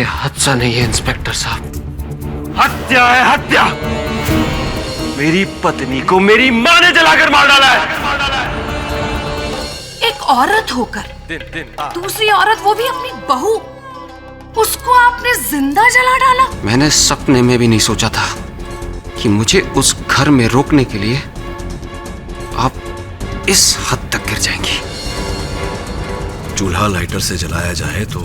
हद सा नहीं है इंस्पेक्टर साहब, हत्या है हत्या। मेरी पत्नी को मेरी मां ने जलाकर मार डाला है। एक औरत होकर दूसरी औरत, वो भी अपनी बहू, उसको आपने जिंदा जला डाला। मैंने सपने में भी नहीं सोचा था कि मुझे उस घर में रोकने के लिए आप इस हद तक गिर जाएंगी। चूल्हा लाइटर से जलाया जाए तो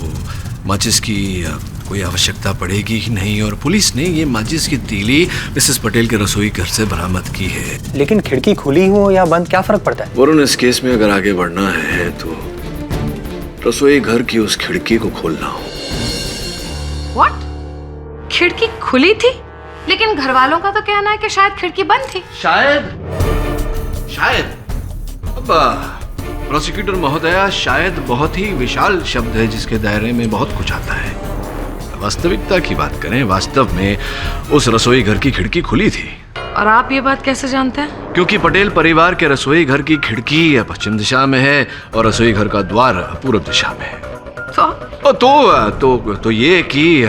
माचिस की कोई आवश्यकता पड़ेगी ही नहीं, और पुलिस ने ये माचिस की तीली मिसेस पटेल के रसोई घर से बरामद की है। लेकिन खिड़की खुली हो या बंद, क्या फर्क पड़ता है? वरुण, इस केस में अगर आगे बढ़ना है तो रसोई घर की उस खिड़की को खोलना हो। What? खिड़की खुली थी, लेकिन घर वालों का तो कहना है कि शायद खिड़की बंद थी। शायद अब प्रोसिक्यूटर महोदया, शायद बहुत ही विशाल शब्द है जिसके दायरे में बहुत कुछ आता है। वास्तविकता की बात करें, वास्तव में उस रसोई घर की खिड़की खुली थी। और आप ये बात कैसे जानते हैं? क्योंकि पटेल परिवार के रसोई घर की खिड़की पश्चिम दिशा में है और रसोई घर का द्वार पूर्व दिशा में है। तो ये कि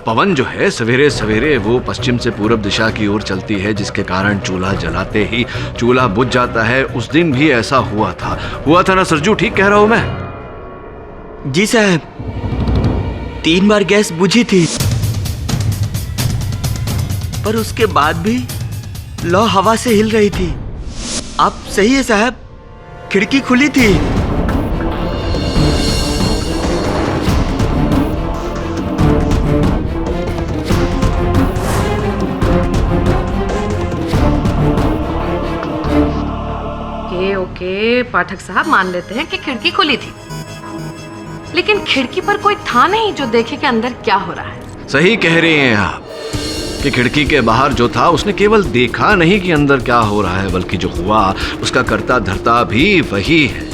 पवन जो है सवेरे सवेरे वो पश्चिम से पूर्व दिशा की ओर चलती है, जिसके कारण चूल्हा जलाते ही चूल्हा बुझ जाता है। उस दिन भी ऐसा हुआ था ना सरजू? ठीक कह रहा हूं मैं? जी साहब, 3 बार गैस बुझी थी, पर उसके बाद भी लौ हवा से हिल रही थी। आप सही है साहब, खिड़की खुली थी। ओके, पाठक साहब मान लेते हैं कि खिड़की खुली थी, लेकिन खिड़की पर कोई था नहीं जो देखे कि अंदर क्या हो रहा है। सही कह रही हैं आप कि खिड़की के बाहर जो था उसने केवल देखा नहीं कि अंदर क्या हो रहा है, बल्कि जो हुआ उसका कर्ता धर्ता भी वही है।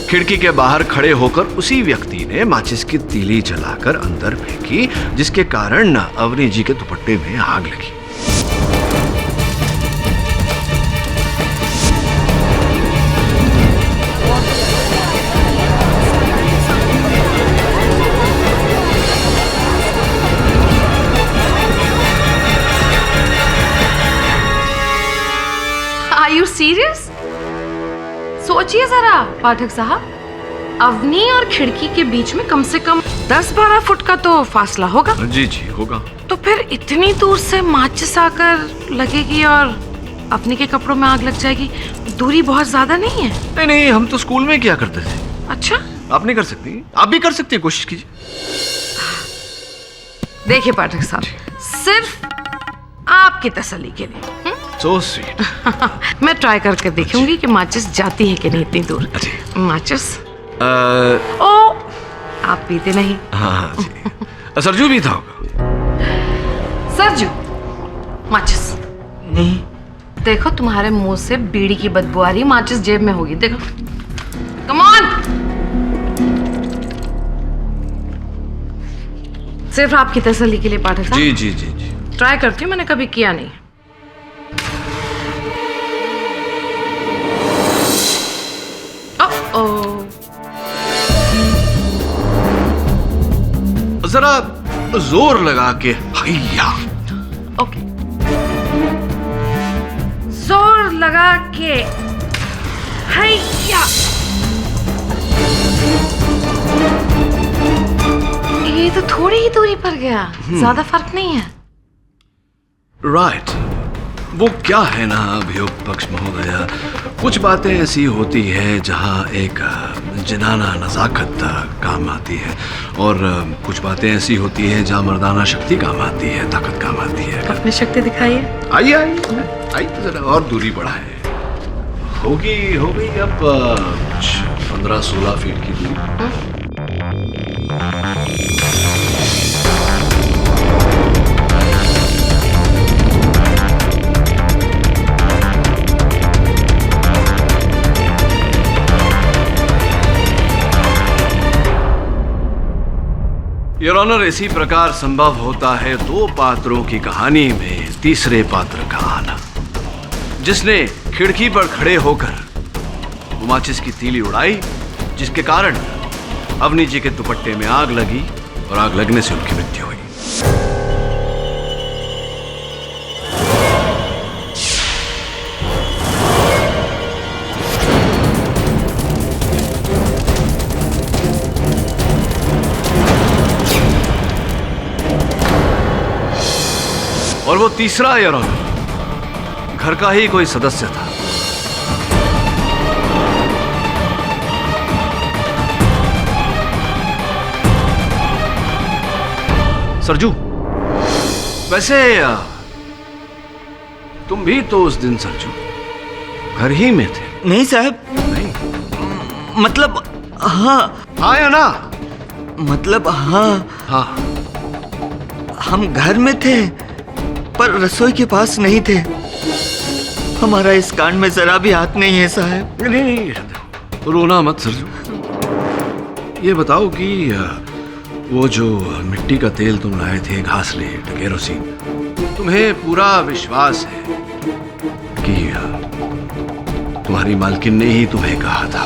खिड़की के बाहर खड़े होकर उसी व्यक्ति ने माचिस की तीली जलाकर अंदर फेंकी, जिसके कारण अवनी जी के दुपट्टे में आग लगी। Are you serious? सोचिए जरा पाठक साहब, अवनी और खिड़की के बीच में कम से कम 10-12 फुट का तो फासला होगा। जी होगा। तो फिर इतनी दूर से माचिस आकर लगेगी और अवनी के कपड़ों में आग लग जाएगी, दूरी बहुत ज्यादा नहीं है? नहीं, हम तो स्कूल में क्या करते थे। अच्छा, आप नहीं कर सकती? आप भी कर सकती हैं, कोशिश कीजिए। देखिए पाठक साहब, सिर्फ आपकी तसल्ली के लिए So sweet. मैं ट्राई करके देखूंगी कि माचिस जाती है कि नहीं इतनी दूर। माचिस ओ, आप पीते नहीं? हाँ जी। सरजू भी था होगा। सरजू, माचिस नहीं। देखो, तुम्हारे मुंह से बीड़ी की बदबू आ रही, माचिस जेब में होगी, देखो। Come on. सिर्फ आपकी तसल्ली के लिए पाठक साहब। जी। ट्राई करती हूँ, मैंने कभी किया नहीं। जरा जोर लगा के हैया। ओके, जोर लगा के हैया। ये तो थोड़ी ही दूरी पर गया, ज्यादा फर्क नहीं है। राइट। वो क्या है ना अभियुक्त पक्ष महोदया, कुछ बातें ऐसी होती है जहाँ एक जिनाना नजाकत काम आती है, और कुछ बातें ऐसी होती है जहाँ मर्दाना शक्ति काम आती है, ताकत काम आती है। अपनी शक्ति दिखाइए। आई तो जरा और दूरी बढ़ाए। होगी अब कुछ 15-16 फीट की दूरी। योर ऑनर, इसी प्रकार संभव होता है 2 पात्रों की कहानी में तीसरे पात्र का आना, जिसने खिड़की पर खड़े होकर माचिस की तीली उड़ाई, जिसके कारण अवनी जी के दुपट्टे में आग लगी और आग लगने से उनकी मृत्यु हुई। और वो तीसरा योर ऑनर घर का ही कोई सदस्य था। सरजू, वैसे तुम भी तो उस दिन सरजू घर ही में थे। नहीं साहब, नहीं मतलब हाँ। हाँ या ना? मतलब हाँ, हाँ। हम घर में थे पर रसोई के पास नहीं थे। हमारा इस कांड में जरा भी हाथ नहीं है साहब। नहीं, रोना मत सरजू। ये बताओ कि वो जो मिट्टी का तेल तुम लाए थे, घासलेट, केरोसिन, तुम्हें पूरा विश्वास है कि तुम्हारी मालकिन ने ही तुम्हें कहा था,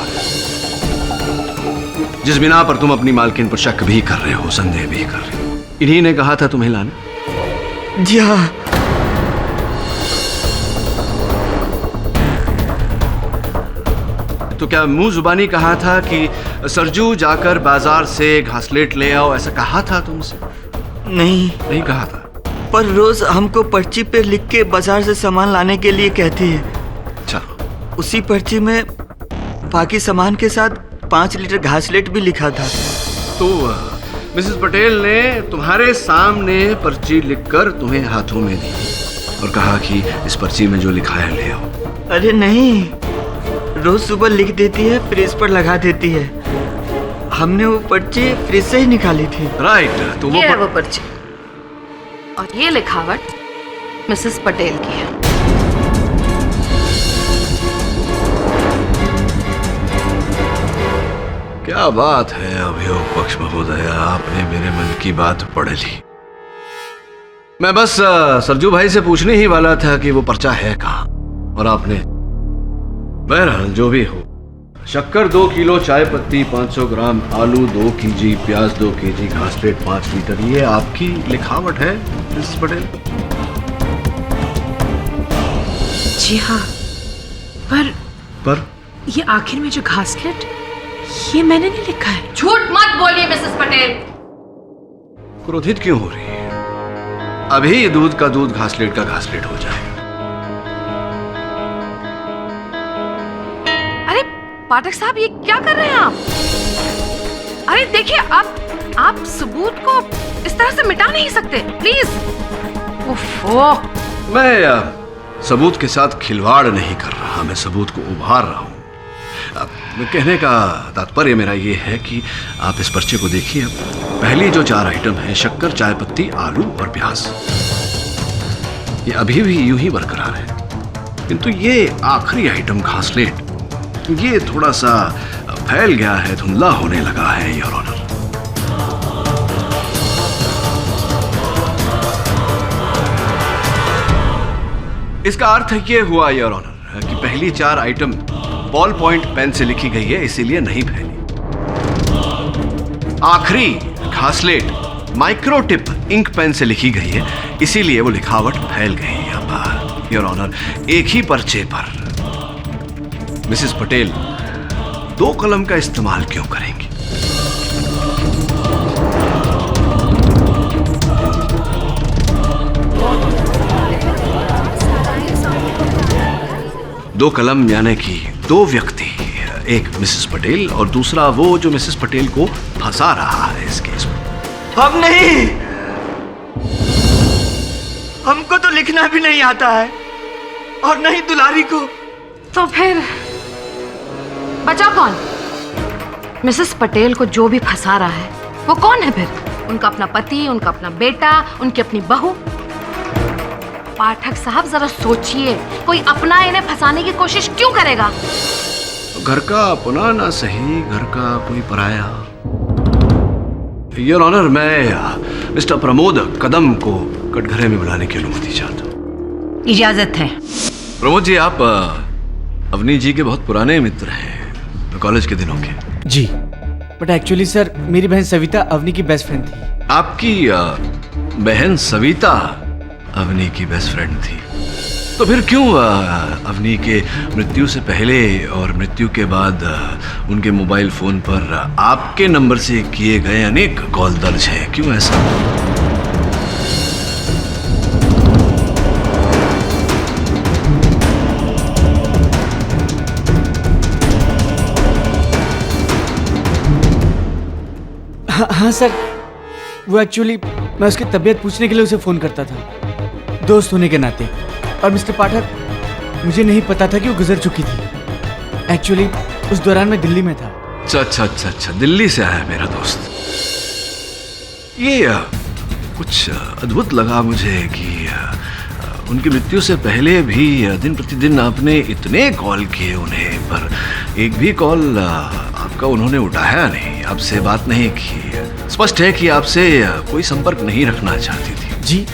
जिस बिना पर तुम अपनी मालकिन पर शक भी कर रहे हो, संदेह भी कर रहे हो, इन्हीं ने कहा था तुम्हें लाने? जी हाँ। तो क्या मुंह जुबानी कहा था कि सरजू जाकर बाजार से घासलेट ले आओ, ऐसा कहा था तुमसे? नहीं कहा था। पर रोज हमको पर्ची पे लिख के बाजार से सामान लाने के लिए कहती है। अच्छा। उसी पर्ची में बाकी सामान के साथ 5 लीटर घासलेट भी लिखा था। तो मिसेस पटेल ने तुम्हारे सामने पर्ची लिखकर तुम्हें हाथों में दी और कहा कि इस पर्ची में जो लिखा है ले आओ। अरे नहीं, रोज सुबह लिख देती है, फ्रिज पर लगा देती है। हमने वो पर्ची फ्रिज से ही निकाली थी। राइट। तो ये है वो पर्ची और ये लिखावट मिसेस पटेल की है। क्या बात है अभियोग पक्ष महोदय, आपने मेरे मन की बात पढ़ ली। मैं बस सरजू भाई से पूछने ही वाला था कि वो पर्चा है कहाँ, और आपने। बहरहाल जो भी हो, शक्कर 2 किलो, चाय पत्ती 500 ग्राम, आलू 2 kg, प्याज 2 kg, घासलेट 5 लीटर, ये आपकी लिखावट है मिसेस पटेल? जी हाँ, पर ये आखिर में जो घासलेट, ये मैंने नहीं लिखा है। झूठ मत बोलिए मिसेस पटेल। क्रोधित क्यों हो रही है? अभी दूध का दूध, घासलेट का घासलेट हो जाएगा। अरे पाठक साहब, ये क्या कर रहे हैं आप? अरे देखिए, आप सबूत को इस तरह से मिटा नहीं सकते, प्लीज। ओफो। मैं सबूत के साथ खिलवाड़ नहीं कर रहा, मैं सबूत को उभार रहा हूं। कहने का तात्पर्य मेरा ये है कि आप इस पर्चे को देखिए। पहली जो 4 आइटम है, शक्कर, चाय पत्ती, आलू और प्याज, ये अभी भी यूं ही बरकरार है, किंतु ये आखिरी आइटम घासलेट, ये थोड़ा सा फैल गया है, धुंधला होने लगा है योर ऑनर। इसका अर्थ ये हुआ योर ऑनर कि पहली 4 आइटम बॉल पॉइंट पेन से लिखी गई है, इसीलिए नहीं फैली। आखिरी घासलेट माइक्रोटिप इंक पेन से लिखी गई है, इसीलिए वो लिखावट फैल गई है। अब योर ऑनर, एक ही पर्चे पर मिसेस पटेल 2 कलम का इस्तेमाल क्यों करेंगी? दो कलम यानी कि 2 व्यक्ति, एक मिसेस पटेल और दूसरा वो जो मिसेस पटेल को फंसा रहा है इस केस में। हम नहीं, हमको तो लिखना भी नहीं आता है, और नहीं दुलारी को। तो फिर बचा कौन? मिसेस पटेल को जो भी फंसा रहा है वो कौन है फिर? उनका अपना पति, उनका अपना बेटा, उनकी अपनी बहू। पाठक साहब जरा सोचिए, कोई अपना इन्हें फंसाने की कोशिश क्यों करेगा? घर का अपना ना सही, घर का कोई पराया। योर ऑनर, मैं मिस्टर प्रमोद कदम को कटघरे में बुलाने की अनुमति चाहता हूँ। इजाजत है। प्रमोद जी, आप अवनी जी के बहुत पुराने मित्र हैं, कॉलेज के दिनों के। जी, बट एक्चुअली सर, मेरी बहन सविता अवनी की बेस्ट फ्रेंड थी। आपकी बहन सविता अवनी की बेस्ट फ्रेंड थी, तो फिर क्यों अवनी के मृत्यु से पहले और मृत्यु के बाद उनके मोबाइल फोन पर आपके नंबर से किए गए अनेक कॉल दर्ज हैं? क्यों ऐसा? हाँ सर, वो एक्चुअली मैं उसकी तबीयत पूछने के लिए उसे फ़ोन करता था, दोस्त होने के नाते। और मिस्टर पाठक, मुझे नहीं पता था कि वो गुजर चुकी थी। एक्चुअली उस दौरान मैं दिल्ली में था। अच्छा, दिल्ली से आया मेरा दोस्त। ये कुछ अद्भुत लगा मुझे कि उनकी मृत्यु से पहले भी दिन प्रतिदिन आपने इतने कॉल किए उन्हें, पर एक भी कॉल आपका उन्होंने उठाया नहीं, आपसे बात नहीं की। स्पष्ट है कि आपसे कोई संपर्क नहीं रखना चाहती थी। जी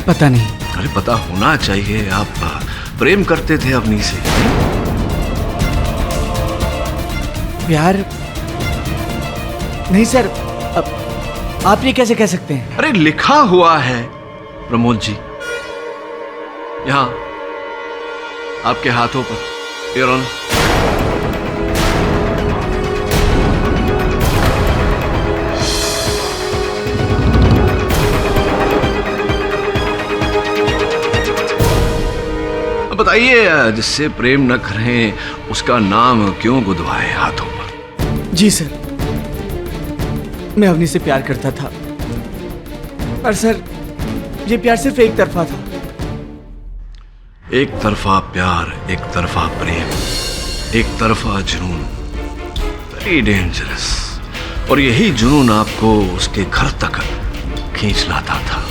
पता नहीं। अरे पता होना चाहिए, आप प्रेम करते थे अवनी से। प्यार नहीं सर, अब आप ये कैसे कह सकते हैं? अरे लिखा हुआ है प्रमोद जी, यहाँ आपके हाथों पर, योर ऑनर। बताइए, जिससे प्रेम न करें उसका नाम क्यों गुदवाए हाथों पर? जी सर, मैं अवनी से प्यार करता था, पर सर ये प्यार सिर्फ एक तरफा था। एक तरफा प्यार, एक तरफा प्रेम, एक तरफा जुनून, वेरी डेंजरस। और यही जुनून आपको उसके घर तक खींच लाता था।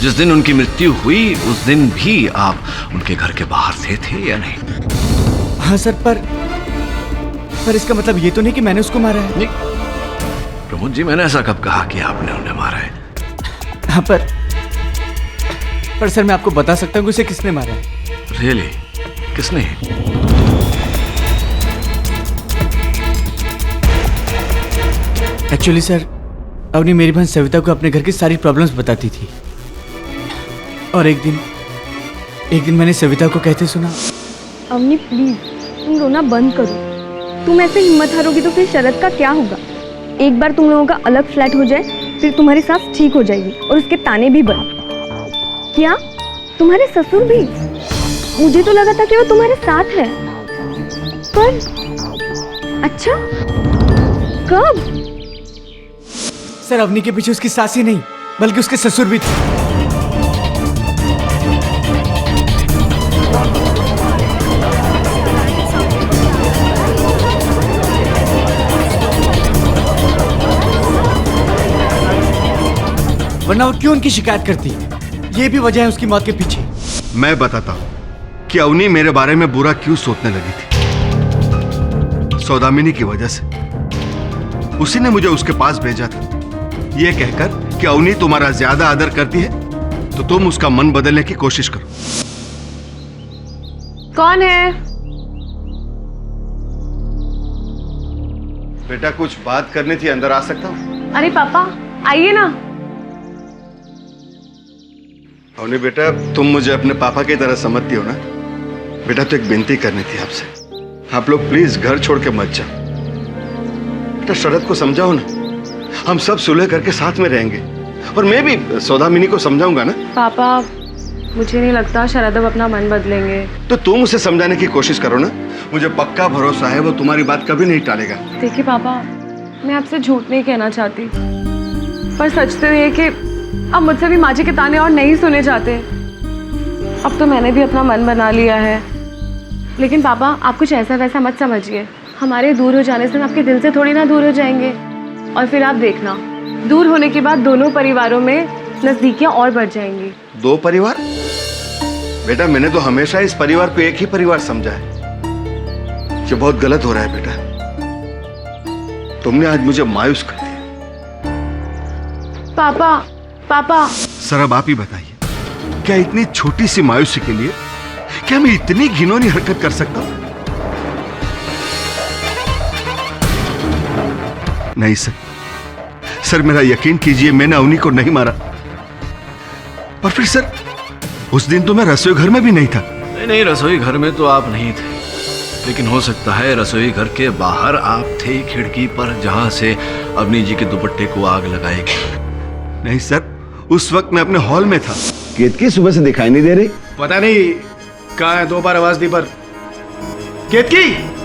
जिस दिन उनकी मृत्यु हुई उस दिन भी आप उनके घर के बाहर थे या नहीं? हाँ सर, पर इसका मतलब ये तो नहीं कि मैंने उसको मारा है। नहीं प्रमोद जी, मैंने ऐसा कब कहा कि आपने उन्हें मारा है? हाँ पर सर मैं आपको बता सकता हूँ कि उसे किसने मारा है। रियली? किसने? एक्चुअली सर, अवनी मेरी बहन सविता को अपने घर की सारी प्रॉब्लम्स बताती थी, और एक दिन मैंने सविता को कहते सुना, अवनी प्लीज तुम रोना बंद करो। तुम ऐसे हिम्मत हारोगी तो फिर शरद का क्या होगा? एक बार तुम लोगों का अलग फ्लैट हो जाए, फिर तुम्हारी सास ठीक हो जाएगी और उसके ताने भी बंद। क्या तुम्हारे ससुर भी? मुझे तो लगा था कि वो तुम्हारे साथ है। पर अच्छा, कब? सर अवनी के पीछे उसकी सास ही नहीं बल्कि उसके ससुर भी थे। वरना वो क्यों उनकी शिकायत करती? ये भी वजह है उसकी मौत के पीछे। मैं बताता हूं कि अवनी मेरे बारे में बुरा क्यों सोचने लगी थी। सौदामिनी की वजह से। उसी ने मुझे उसके पास भेजा था, ये कहकर कि अवनी तुम्हारा ज्यादा आदर करती है तो तुम उसका मन बदलने की कोशिश करो। कौन है? बेटा कुछ बात करनी थी, अंदर आ सकता हूँ? अरे पापा आइए ना। अवनी बेटा, तुम मुझे अपने पापा की तरह समझती हो ना? बेटा तो एक विनती करनी थी आपसे, आप लोग प्लीज घर छोड़ के मत जाओ। बेटा शरद को समझाओ ना, हम सब सुलह करके साथ में रहेंगे, और मैं भी सौदामिनी को समझाऊंगा ना। पापा मुझे नहीं लगता शरद अब अपना मन बदलेंगे। तो तुम उसे समझाने की कोशिश करो ना, मुझे पक्का भरोसा है वो तुम्हारी बात कभी नहीं टालेगा। देखिए पापा, मैं आपसे झूठ नहीं कहना चाहती, पर सच तो ये कि अब मुझसे भी माँ जी के ताने और नहीं सुने जाते। अब तो मैंने भी अपना मन बना लिया है। लेकिन पापा आप कुछ ऐसा वैसा मत समझिए, हमारे दूर हो जाने से हम आपके दिल से थोड़ी ना दूर हो जाएंगे। और फिर आप देखना, दूर होने के बाद दोनों परिवारों में नजदीकियां और बढ़ जाएंगी। दो परिवार? बेटा मैंने तो हमेशा इस परिवार को एक ही परिवार समझा है। ये बहुत गलत हो रहा है बेटा, तुमने आज मुझे मायूस कर दिया। पापा सर अब आप ही बताइए, क्या इतनी छोटी सी मायूसी के लिए क्या मैं इतनी घिनौनी हरकत कर सकता हूं? नहीं सर, सर मेरा यकीन कीजिए, मैंने अवनी को नहीं मारा। और फिर सर, उस दिन तो मैं रसोई घर में भी नहीं था। नहीं, रसोई घर में तो आप नहीं थे, लेकिन हो सकता है रसोई घर के बाहर आप थे, खिड़की पर, जहां से अवनी जी के दुपट्टे को आग लगाई गई। नहीं सर, उस वक्त मैं अपने हॉल में था। केतकी सुबह से दिखाई नहीं दे रही। पता नहीं कहाँ है, 2 बार आवाज दी पर। केतकी!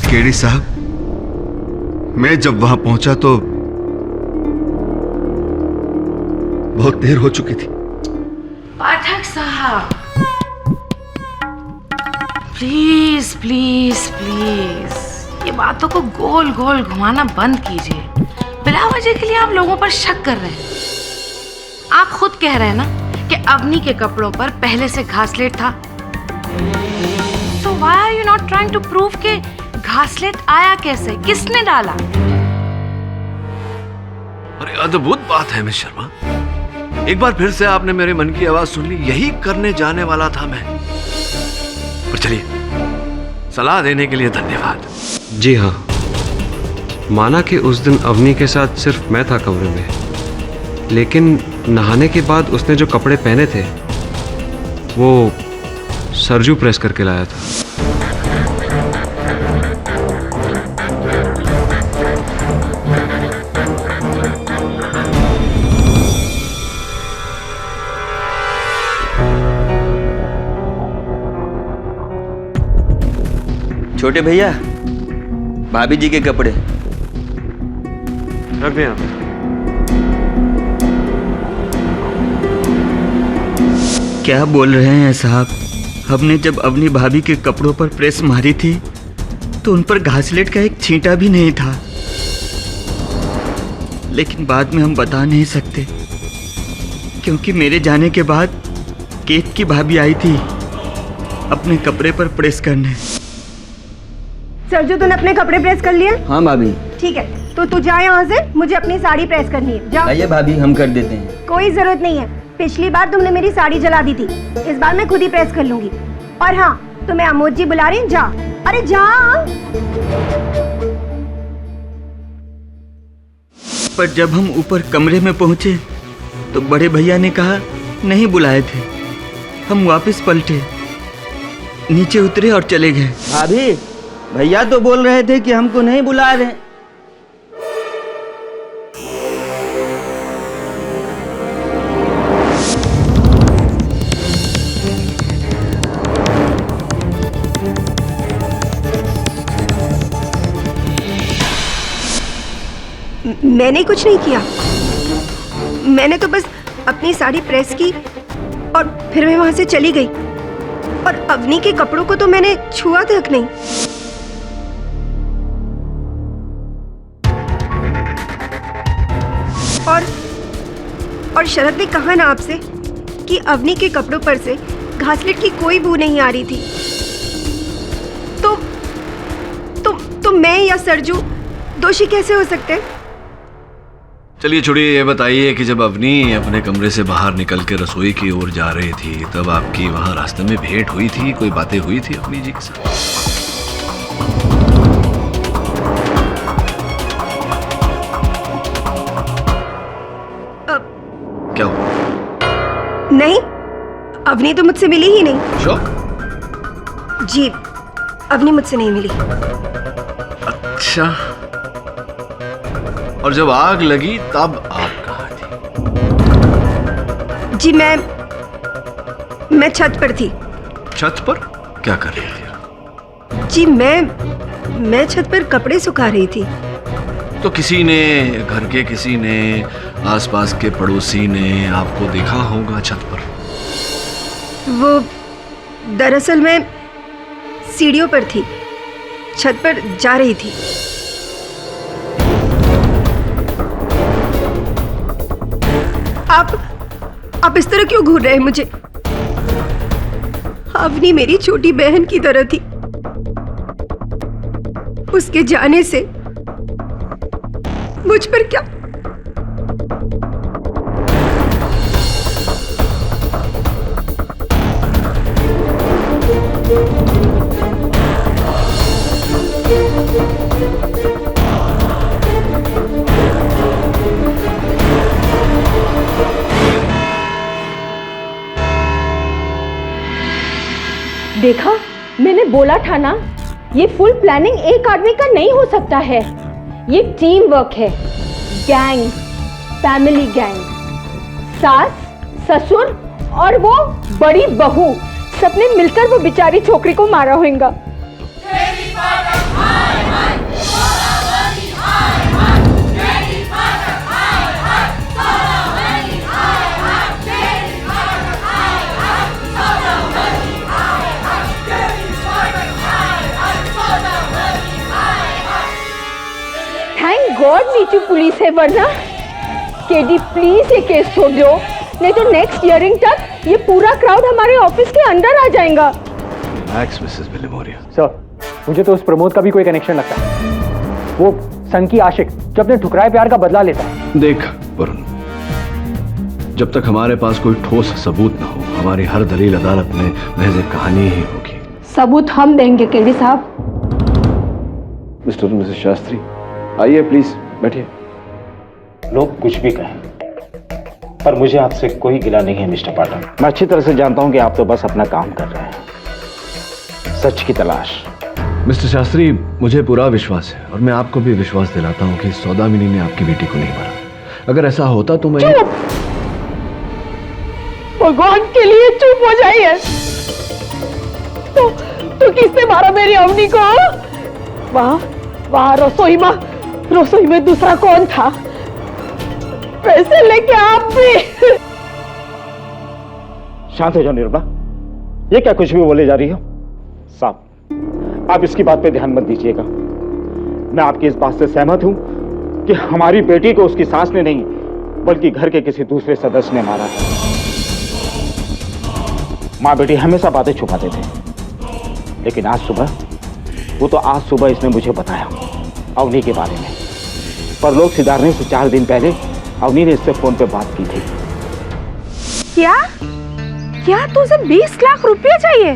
केडी साहब, मैं जब वहां पहुंचा तो बहुत देर हो चुकी थी। पाठक साहब, प्लीज प्लीज प्लीज, ये बातों को गोल गोल घुमाना बंद कीजिए। बिला वजह के लिए आप लोगों पर शक कर रहे हैं। आप खुद कह रहे हैं ना कि अवनी के कपड़ों पर पहले से घासलेट था। So why are you not trying to prove के घासलेट आया कैसे, किसने डाला? अरे अद्भुत बात है मिस शर्मा, एक बार फिर से आपने मेरे मन की आवाज सुन ली। यही करने जाने वाला था मैं। पर चलिए, सलाह देने के लिए धन्यवाद। जी हाँ, माना कि उस दिन अवनी के साथ सिर्फ मैं था कमरे में, लेकिन नहाने के बाद उसने जो कपड़े पहने थे वो सरजू प्रेस करके लाया था। छोटे भैया, भाभी जी के कपड़े रख दें आप। क्या बोल रहे हैं साहब? हमने जब अवनी भाभी के कपड़ों पर प्रेस मारी थी तो उन पर घासलेट का एक छींटा भी नहीं था, लेकिन बाद में हम बता नहीं सकते क्योंकि मेरे जाने के बाद केत की भाभी आई थी अपने कपड़े पर प्रेस करने। सरजू, तूने अपने कपड़े प्रेस कर लिए? हाँ भाभी। ठीक है, तो तू जा यहाँ से, मुझे अपनी साड़ी प्रेस करनी है। जा। आइए भाभी, हम कर देते हैं। कोई जरूरत नहीं है, पिछली बार तुमने मेरी साड़ी जला दी थी, इस बार मैं खुद ही प्रेस कर लूंगी। और हाँ, तुम्हें अमोद जी बुला रहे हैं, जा। अरे जा। पर जब हम ऊपर कमरे में पहुंचे तो बड़े भैया ने कहा नहीं बुलाए थे। हम वापस पलटे, नीचे उतरे और चले गए। भाभी, भैया तो बोल रहे थे कि हमको नहीं बुला रहे। मैंने कुछ नहीं किया, मैंने तो बस अपनी साड़ी प्रेस की और फिर मैं वहां से चली गई। और अवनी के कपड़ों को तो मैंने छुआ तक नहीं। और शरद ने कहा ना आपसे कि अवनी के कपड़ों पर से घासलेट की कोई बू नहीं आ रही थी। तो मैं या सरजू दोषी कैसे हो सकते हैं? चलिए छोड़िए, ये बताइए कि जब अवनी अपने कमरे से बाहर निकल के रसोई की ओर जा रही थी तब आपकी वहां रास्ते में भेंट हुई थी, कोई बातें हुई थी अवनी जी के साथ? क्या हुआ? नहीं, अवनी तो मुझसे मिली ही नहीं। शौक? जी, अवनी मुझसे नहीं मिली। अच्छा, और जब आग लगी तब आप कहाँ थी? जी, मैं छत पर थी। छत पर क्या कर रही थी? जी, मैं छत पर कपड़े सुखा रही थी। तो किसी ने, घर के किसी ने, आसपास के पड़ोसी ने आपको देखा होगा छत पर? वो दरअसल मैं सीढ़ियों पर थी, छत पर जा रही थी। आप इस तरह क्यों घूर रहे हैं मुझे? अवनी मेरी छोटी बहन की तरह थी। उसके जाने से मुझ पर क्या देखा, मैंने बोला था ना, ये फुल प्लानिंग एक आदमी का नहीं हो सकता है। ये टीम वर्क है, गैंग, फैमिली गैंग। सास, ससुर और वो बड़ी बहू सबने मिलकर वो बेचारी छोकरी को मारा होगा। थैंक गॉड नीचू पुलिस है, वरना केडी प्लीज ये केस छोड़ दो, नहीं तो नेक्स्ट हियरिंग तक ये पूरा क्राउड हमारे ऑफिस के अंदर आ जाएगा। मिसेस विलिमोरिया। सर, मुझे तो उस प्रमोद का भी कोई कनेक्शन लगता है। वो सन की आशिक जो अपने ठुकराए प्यार का बदला लेता है। देख वरुण, जब तक हमारे पास कोई ठोस सबूत ना हो, हमारी हर दलील अदालत में महज एक कहानी ही होगी। सबूत हम देंगे केडी साहब। मिस्टर मिसेस शास्त्री, आइए प्लीज बैठिए। लोग कुछ भी कहें, पर मुझे आपसे कोई गिला नहीं है मिस्टर पाठक। मैं अच्छी तरह से जानता हूं कि आप तो बस अपना काम कर रहे हैं, सच की तलाश। मिस्टर शास्त्री, मुझे पूरा विश्वास है और मैं आपको भी विश्वास दिलाता हूं कि सौदामिनी ने आपकी बेटी को नहीं मारा। अगर ऐसा होता तो मैं भगवान के लिए चुप हो जाइए। तो किसने मारा मेरी अवनी को? वहाँ रसोई में दूसरा कौन था? पैसे लेके आप भी। शांत हो जाओ निर्मला, ये क्या कुछ भी बोले जा रही हो? साहब, आप इसकी बात पे ध्यान मत दीजिएगा। मैं आपकी इस बात से सहमत हूं कि हमारी बेटी को उसकी सास ने नहीं, बल्कि घर के किसी दूसरे सदस्य ने मारा है। माँ बेटी हमेशा बातें छुपाते थे, लेकिन आज सुबह इसने मुझे बताया अवनी के बारे में। पर लोग सिधारने से 4 दिन पहले अवनी ने इससे फोन पे बात की थी। क्या तुझे 20 लाख रुपए चाहिए?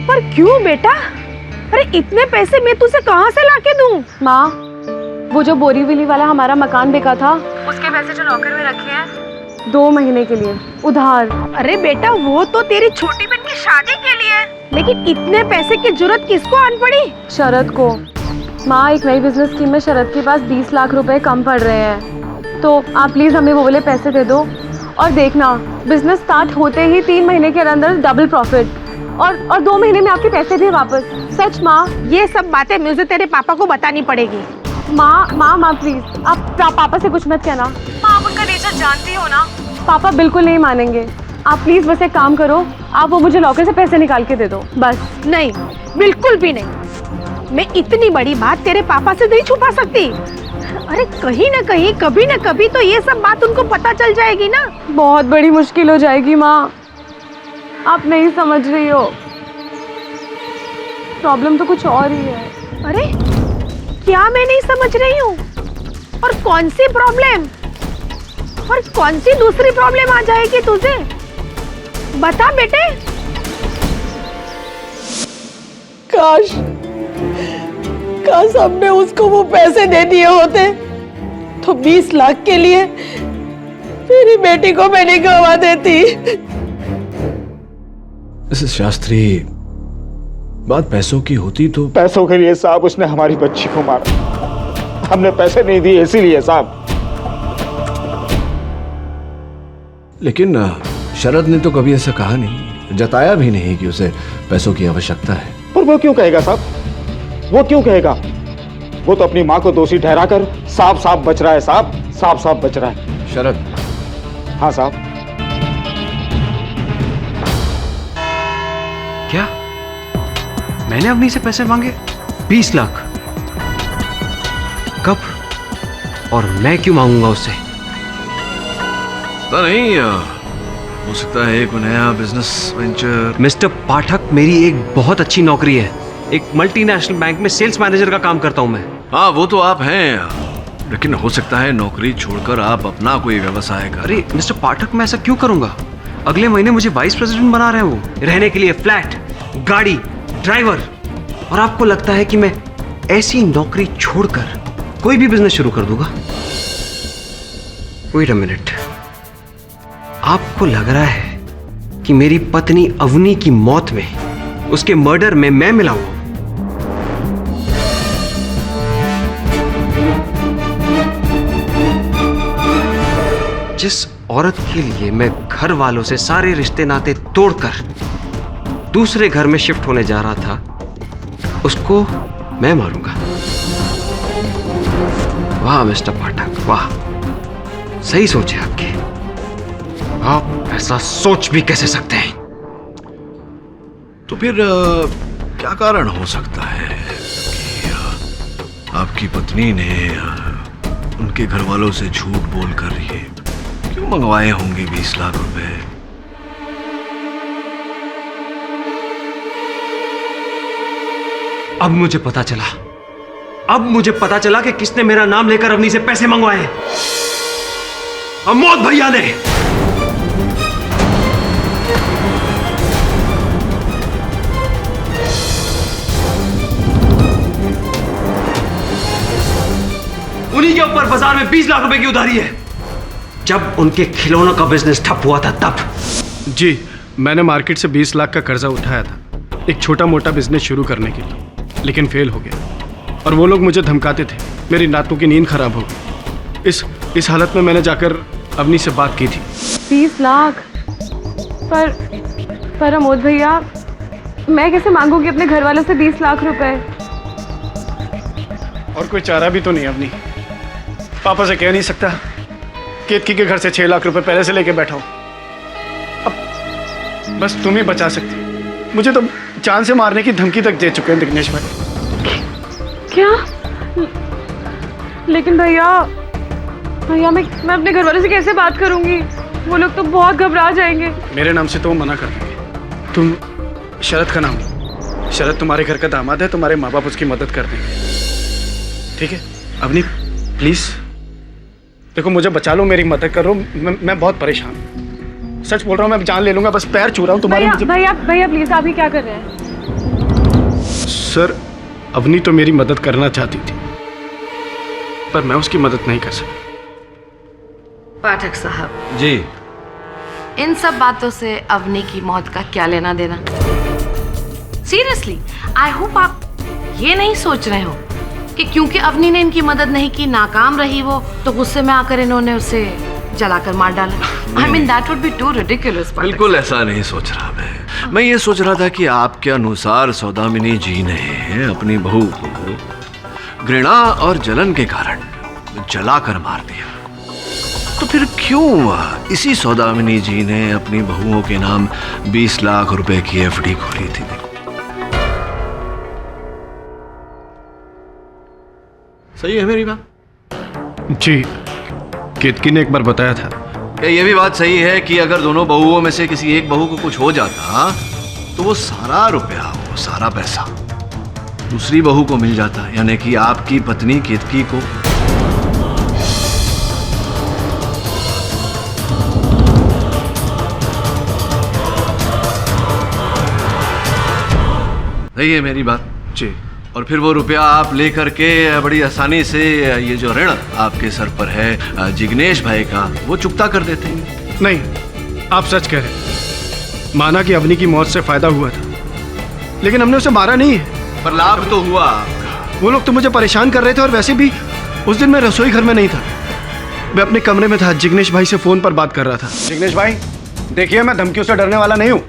पर क्यों बेटा? अरे इतने पैसे मैं तुझे कहाँ से लाके दूं? माँ, वो जो बोरीवली वाला हमारा मकान बिका था, उसके पैसे जो लॉकर में रखे हैं 2 महीने के लिए उधार। अरे बेटा, वो तो तेरी छोटी बहन की शादी के लिए, लेकिन इतने पैसे की जरूरत किसको आन पड़ी? शरद को। माँ, एक नई बिजनेस स्कीम में शरद के पास 20 लाख रुपए कम पड़ रहे हैं, तो आप प्लीज हमें वो वाले पैसे दे दो। और देखना, बिजनेस स्टार्ट होते ही 3 महीने के अंदर डबल प्रॉफिट, और 2 महीने में आपके पैसे भी वापस। सच माँ, ये सब बातें मुझे तेरे पापा को बतानी पड़ेगी। माँ प्लीज, आप पापा से कुछ मत कहना। माँ, आप उनका नेचर जानती हो ना, पापा बिल्कुल नहीं मानेंगे। आप प्लीज बस एक काम करो, आप वो मुझे लॉकर से पैसे निकाल के दे दो बस। नहीं, बिल्कुल भी नहीं। मैं इतनी बड़ी बात तेरे पापा से नहीं छुपा सकती। अरे कहीं ना कहीं, कभी ना कभी तो ये सब बात उनको पता चल जाएगी ना। बहुत बड़ी मुश्किल हो जाएगी माँ, आप नहीं समझ रही हो। प्रॉब्लम तो कुछ और ही है। अरे क्या मैं नहीं समझ रही हूँ? और कौन सी प्रॉब्लम? और कौन सी दूसरी प्रॉब्लम आ जाएगी तुझे? बता बेटे। काश हमने उसको वो पैसे दे दिए होते तो 20 लाख के लिए मेरी बेटी को मैं नहीं गवा देती। मिसेस शास्त्री, बात पैसों की होती तो। पैसों के लिए साहब उसने हमारी बच्ची को मारा। हमने पैसे नहीं दिए इसीलिए साहब। लेकिन शरद ने तो कभी ऐसा कहा नहीं, जताया भी नहीं कि उसे पैसों की आवश्यकता है। पर वो क्यों कहेगा साहब? वो क्यों कहेगा? वो तो अपनी माँ को दोषी ठहराकर साफ बच रहा है साहब, साफ बच रहा है। शरद? हाँ साहब। क्या मैंने अवनी से पैसे मांगे 20 लाख? कब? और मैं क्यों मांगूंगा उससे? पता नहीं, हो सकता है कोई नया बिजनेस वेंचर। मिस्टर पाठक, मेरी एक बहुत अच्छी नौकरी है। एक मल्टीनेशनल बैंक में सेल्स मैनेजर का काम करता हूं मैं। हाँ, वो तो आप हैं, लेकिन हो सकता है नौकरी छोड़कर आप अपना कोई व्यवसाय करें। अरे मिस्टर पाठक, मैं ऐसा क्यों करूंगा? अगले महीने मुझे वाइस प्रेसिडेंट बना रहे हैं वो, रहने के लिए फ्लैट, गाड़ी, ड्राइवर। और आपको लगता है कि मैं ऐसी नौकरी छोड़कर कोई भी बिजनेस शुरू कर दूंगा? वेट अ मिनट, आपको लग रहा है कि मेरी पत्नी अवनी की मौत में, उसके मर्डर में मैं मिला हूं? जिस औरत के लिए मैं घर वालों से सारे रिश्ते नाते तोड़कर दूसरे घर में शिफ्ट होने जा रहा था, उसको मैं मारूंगा। वाह मिस्टर पाठक, वाह, सही सोचे आपके। आप ऐसा सोच भी कैसे सकते हैं? तो फिर क्या कारण हो सकता है कि आपकी पत्नी ने उनके घर वालों से झूठ बोलकर ये क्यों मंगवाए होंगे 20 लाख रुपए? अब मुझे पता चला, कि किसने मेरा नाम लेकर अवनी से पैसे मंगवाए। अमोद भैया ने। उन्हीं के ऊपर बाजार में 20 लाख रुपए की उधारी है। जब उनके खिलौनों का बिजनेस ठप हुआ था तब। जी, मैंने मार्केट से 20 लाख का कर्जा उठाया था एक छोटा मोटा बिजनेस शुरू करने के लिए, लेकिन फेल हो गया। और वो लोग मुझे धमकाते थे, मेरी रातों की नींद खराब हो गई। इस हालत में मैंने जाकर अवनी से बात की थी। 20 लाख? पर अमोद भैया, मैं कैसे मांगूंगी अपने घर वालों से 20 लाख रुपए? और कोई चारा भी तो नहीं अवनी। पापा से कह नहीं सकता, केतकी के घर से 6 लाख रुपए पहले से लेके बैठा हूं। अब बस तुम ही बचा सकती। मुझे तो जान से मारने की धमकी तक दे चुके हैं दिग्नेश भाई। क्या? लेकिन भैया मैं अपने घर वालों से कैसे बात करूंगी? वो लोग तो बहुत घबरा जाएंगे। मेरे नाम से तो वो मना कर देंगे। तुम शरद का नाम लो। शरद तुम्हारे घर का दामाद है, तुम्हारे माँ बाप उसकी मदद कर देंगे। ठीक है अवनी, प्लीज देखो, मुझे बचा लो, मेरी मदद करो। मैं बहुत परेशान हूँ, सच बोल रहा हूँ। मैं जान ले लूंगा, बस पैर छू रहा हूँ तुम्हारे। भैया प्लीज, आप ही क्या कर रहे हैं? सर, अवनी तो मेरी मदद करना चाहती थी, पर मैं उसकी मदद नहीं कर सका। पाठक साहब जी, इन सब बातों से अवनी की मौत का क्या लेना देना? सीरियसली, आई होप आप ये नहीं सोच रहे हो कि क्योंकि अवनी ने इनकी मदद नहीं की, नाकाम रही वो, तो गुस्से में आकर इन्होंने उसे जलाकर मार डाला। I mean that would be too ridiculous. बिल्कुल ऐसा नहीं सोच रहा मैं ये सोच रहा था कि आपके अनुसार सौदामिनी जी ने अपनी बहू को घृणा और जलन के कारण जलाकर मार दिया, तो फिर क्यों इसी सौदामिनी जी ने अपनी बहुओं के नाम 20 लाख रुपए की एफडी खोली थी? सही है मेरी बात? जी, केतकी ने एक बार बताया था। क्या ये भी बात सही है कि अगर दोनों बहुओं में से किसी एक बहू को कुछ हो जाता तो वो सारा रुपया, वो सारा पैसा दूसरी बहू को मिल जाता, यानी कि आपकी पत्नी केतकी को? सही है मेरी बात? जी। और फिर वो रुपया आप लेकर के बड़ी आसानी से ये जो ऋण आपके सर पर है जिग्नेश भाई का, वो चुकता कर देते हैं। नहीं, आप सच कह रहे हैं। माना कि अवनी की मौत से फायदा हुआ था, लेकिन हमने उसे मारा नहीं है। पर लाभ तो हुआ। वो लोग तो मुझे परेशान कर रहे थे, और वैसे भी उस दिन मैं रसोई घर में नहीं था, मैं अपने कमरे में था, जिग्नेश भाई से फोन पर बात कर रहा था। जिग्नेश भाई, देखिए, मैं धमकियों से डरने वाला नहीं हूँ।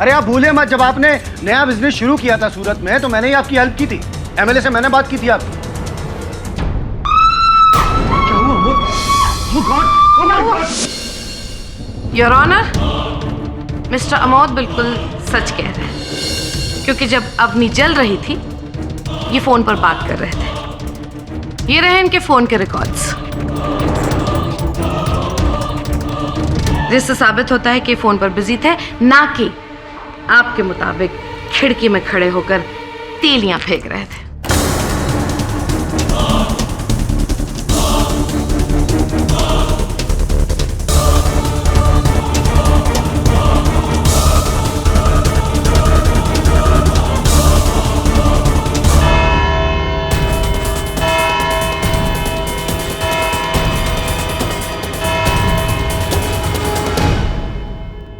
अरे आप भूले मत, जब आपने नया बिजनेस शुरू किया था सूरत में, तो मैंने ही आपकी हेल्प की थी। एमएलए से मैंने बात की थी आपकी। क्या हुआ? योर ऑनर, मिस्टर अमोद बिल्कुल सच कह रहे हैं, क्योंकि जब अवनी जल रही थी ये फोन पर बात कर रहे थे। ये रहे इनके फोन के रिकॉर्ड्स, जिससे साबित होता है कि फोन पर बिजी थे, ना कि आपके मुताबिक खिड़की में खड़े होकर तीलियां फेंक रहे थे।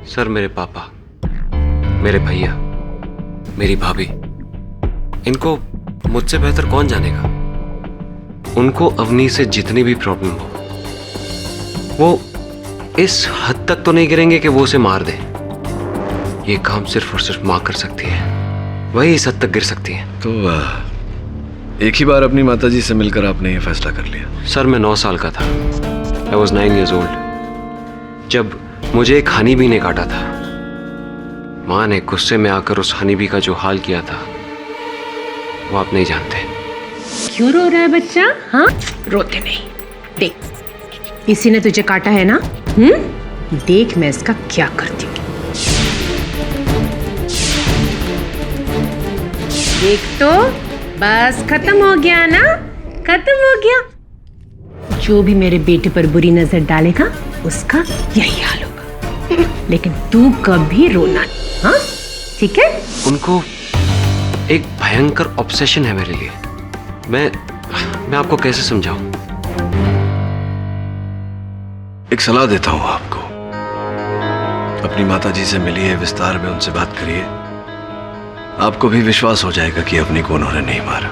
सर, मेरे पापा, मेरे भैया, मेरी भाभी, इनको मुझसे बेहतर कौन जानेगा। उनको अवनी से जितनी भी प्रॉब्लम हो, वो इस हद तक तो नहीं गिरेंगे कि वो उसे मार दे। ये काम सिर्फ और सिर्फ माँ कर सकती है, वही इस हद तक गिर सकती है। तो एक ही बार अपनी माताजी से मिलकर आपने ये फैसला कर लिया? सर, मैं 9 साल का था। I was 9 years old जब मुझे एक हनी बी ने काटा था। माँ ने गुस्से में आकर उस हनी बी का जो हाल किया था वो आप नहीं जानते। क्यों रो रहा है बच्चा? हाँ, रोते नहीं। देख, इसी ने तुझे काटा है ना? देख मैं इसका क्या करती हूँ। देख तो, बस खत्म हो गया ना, खत्म हो गया। जो भी मेरे बेटे पर बुरी नजर डालेगा उसका यही हाल होगा। लेकिन तू कभी रोना नहीं, हाँ? ठीक है? उनको एक भयंकर ऑब्सेशन है मेरे लिए। मैं आपको कैसे समझाऊं? एक सलाह देता हूं आपको। अपनी माताजी से मिलिए, विस्तार में उनसे बात करिए। आपको भी विश्वास हो जाएगा कि अवनी को उन्होंने नहीं मारा।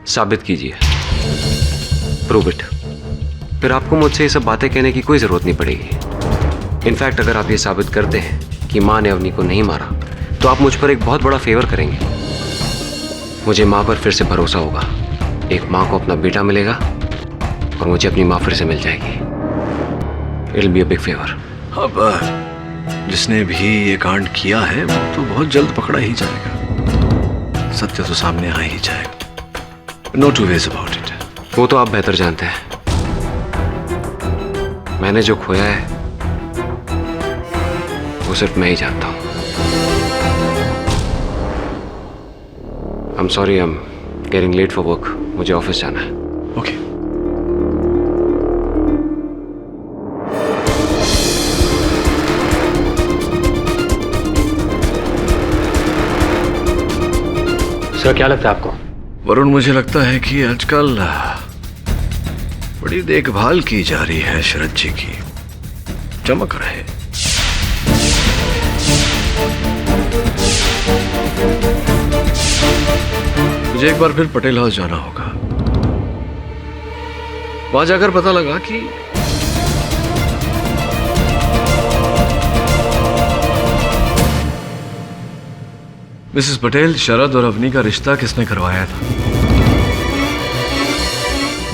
साबित कीजिए, प्रूव इट। फिर आपको मुझसे ये सब बातें कहने की कोई जरूरत नहीं पड़ेगी। इनफैक्ट अगर आप ये साबित करते हैं कि माँ ने अवनी को नहीं मारा, तो आप मुझ पर एक बहुत बड़ा फेवर करेंगे। मुझे माँ पर फिर से भरोसा होगा। एक माँ को अपना बेटा मिलेगा और मुझे अपनी माँ फिर से मिल जाएगी। It will be a big favour. अब जिसने भी ये कांड किया है वो तो बहुत जल्द पकड़ा ही जाएगा। सत्य तो सामने आ ही जाएगा। No two ways about it. वो तो आप बेहतर जानते हैं। मैंने जो खोया है वो सिर्फ मैं ही जानता हूं। I'm sorry, I'm getting late for work. मुझे ऑफिस जाना है। ओके। सर, क्या लगता है आपको? वरुण, मुझे लगता है कि आजकल बड़ी देखभाल की जा रही है शरद जी की। चमक रहे। मुझे एक बार फिर पटेल हाउस जाना होगा। वहां जाकर पता लगा कि मिसेस पटेल, शरद और अवनी का रिश्ता किसने करवाया था?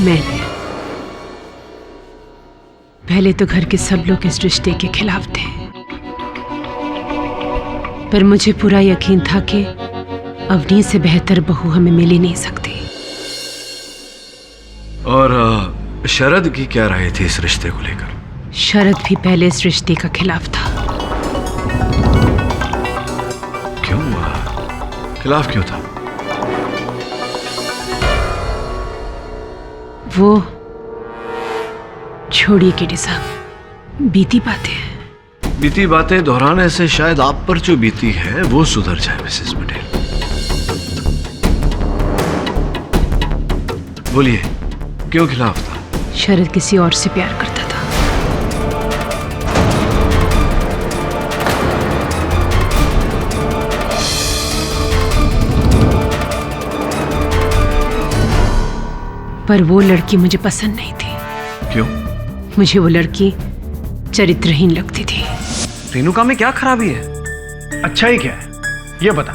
मैंने। पहले तो घर के सब लोग इस रिश्ते के खिलाफ थे, पर मुझे पूरा यकीन था कि अवनी से बेहतर बहू हमें मिल ही नहीं सकती। और शरद की क्या राय थी इस रिश्ते को लेकर? शरद भी पहले इस रिश्ते का खिलाफ था। क्यों? खिलाफ क्यों था? वो छोड़िए केडी साहब, बीती बातें हैं। बीती बातें दोहराने से शायद आप पर जो बीती है वो सुधर जाए मिसेस पटेल। बोलिए, क्यों खिलाफ था? शरद किसी और से प्यार करता था। पर वो लड़की मुझे पसंद नहीं थी। क्यों? मुझे वो लड़की चरित्रहीन लगती थी। रेणुका में क्या खराबी है? अच्छा ही क्या है ये बता।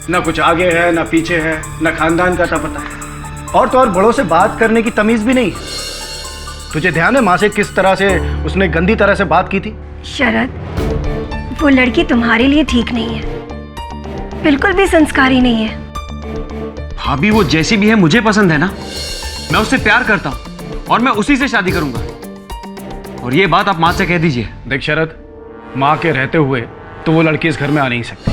ना कुछ आगे है, ना पीछे है, ना खानदान का था पता है, और तो और बड़ों से बात करने की तमीज भी नहीं। तुझे ध्यान है माँ से किस तरह से उसने गंदी तरह से बात की थी? शरद, वो लड़की तुम्हारे लिए ठीक नहीं है, बिल्कुल भी संस्कारी नहीं है। भाभी वो जैसी भी है मुझे पसंद है ना, मैं उससे प्यार करता हूँ और मैं उसी से शादी करूंगा। और ये बात आप माँ से कह दीजिए। देख शरद, माँ के रहते हुए तो वो लड़की इस घर में आ नहीं सकती।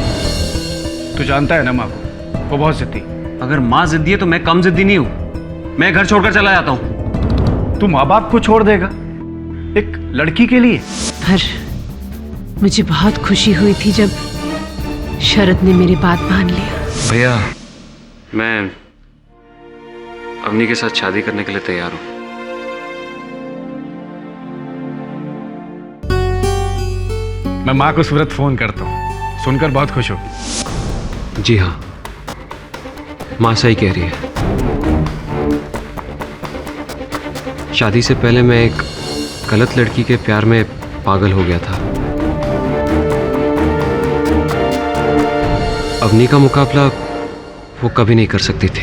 तू जानता है ना माँ को, वो बहुत जिद्दी। अगर माँ जिद्दी है तो मैं कम जिद्दी नहीं हूँ। मैं घर छोड़कर चला जाता हूँ। तू माँ बाप को छोड़ देगा एक लड़की के लिए? पर मुझे बहुत खुशी हुई थी जब शरद ने मेरी बात मान लिया। भैया, मैं अवनी के साथ शादी करने के लिए तैयार हूँ। मैं माँ को सूरत फोन करता हूँ, सुनकर बहुत खुश होगी। जी हाँ, माँ सही कह रही है। शादी से पहले मैं एक गलत लड़की के प्यार में पागल हो गया था। अवनी का मुकाबला वो कभी नहीं कर सकती थी।